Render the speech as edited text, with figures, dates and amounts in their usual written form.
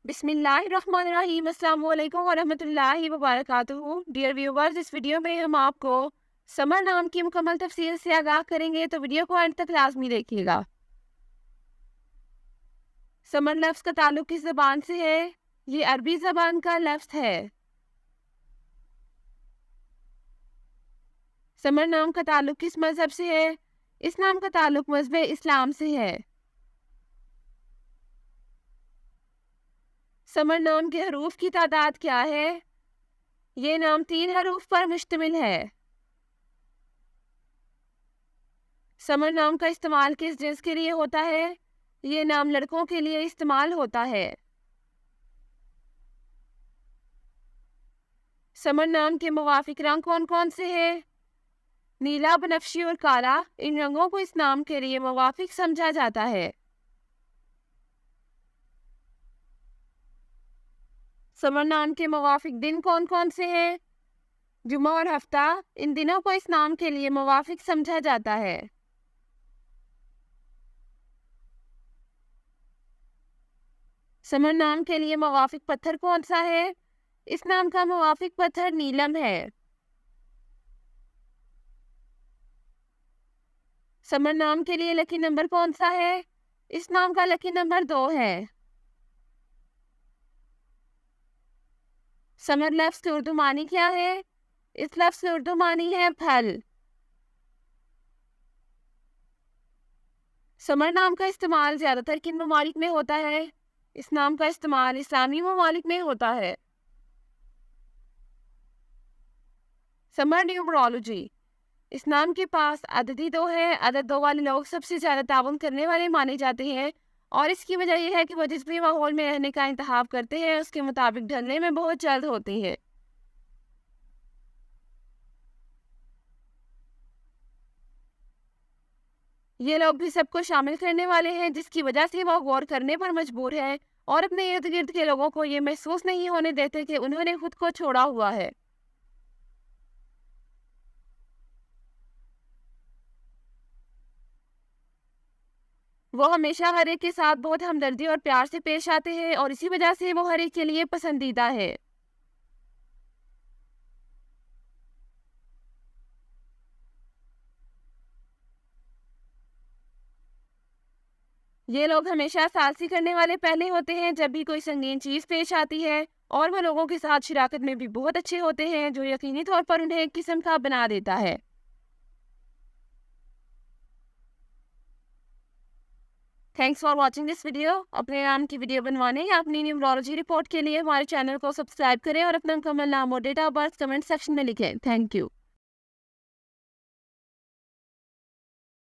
बिस्मिल्लाहिर्रहमानिर्रहीम। अस्सलाम वालेकुम वरहमतुल्लाहि वबरकातुहू। डियर व्यूवर्स, इस वीडियो में हम आपको समर नाम की मुकम्मल तफसील से आगाह करेंगे, तो वीडियो को अंत तक लाजमी देखिएगा। समर लफ्ज़ का ताल्लुक किस ज़बान से है? ये अरबी ज़बान का लफ्ज़ है। समर नाम का ताल्लुक किस मज़हब से है? इस नाम का ताल्लुक मज़हब इस्लाम से है। समर नाम के हरूफ की तादाद क्या है? ये नाम 3 हरूफ पर मुश्तमिल है। समर नाम का इस्तेमाल किस जिन्स के लिए होता है? ये नाम लड़कों के लिए इस्तेमाल होता है। समर नाम के मुवाफिक रंग कौन कौन से हैं? नीला, बनफशी और काला। इन रंगों को इस नाम के लिए मुवाफिक समझा जाता है। समर नाम के मुवाफिक दिन कौन कौन से हैं? जुमा और हफ्ता। इन दिनों को इस नाम के लिए मुवाफिक समझा जाता है। समर नाम के लिए मुवाफिक पत्थर कौन सा है? इस नाम का मुवाफिक पत्थर नीलम है। समर नाम के लिए लकी नंबर कौन सा है? इस नाम का लकी नंबर 2 है। समर लफ्ज़ की उर्दू मानी क्या है? इस लफ्ज़ की उर्दू मानी है फल। समर नाम का इस्तेमाल ज़्यादातर किन ममालिक में होता है? इस नाम का इस्तेमाल इस्लामी ममालिक में होता है। Summer numerology. इस नाम के पास अददी 2 है। अदद 2 वाले लोग सबसे ज़्यादा ताउन करने वाले माने जाते हैं, और इसकी वजह यह है कि वो जिस भी माहौल में रहने का इंतखाब करते हैं उसके मुताबिक ढलने में बहुत जल्द होते हैं। ये लोग भी सबको शामिल करने वाले हैं, जिसकी वजह से वो गौर करने पर मजबूर है और अपने इर्द गिर्द के लोगों को ये महसूस नहीं होने देते कि उन्होंने खुद को छोड़ा हुआ है। वो हमेशा हर एक के साथ बहुत हमदर्दी और प्यार से पेश आते हैं, और इसी वजह से वो हर एक के लिए पसंदीदा है। ये लोग हमेशा सालसी करने वाले पहले होते हैं जब भी कोई संगीन चीज़ पेश आती है, और वो लोगों के साथ शराकत में भी बहुत अच्छे होते हैं, जो यकीनी तौर पर उन्हें एक किस्म का बना देता है। Thanks for watching this video. अपने नाम की वीडियो बनवाने या अपनी न्यूमरोलॉजी रिपोर्ट के लिए हमारे चैनल को सब्सक्राइब करें और अपना मुकम्मल नाम और date of birth comment section में लिखें। Thank you.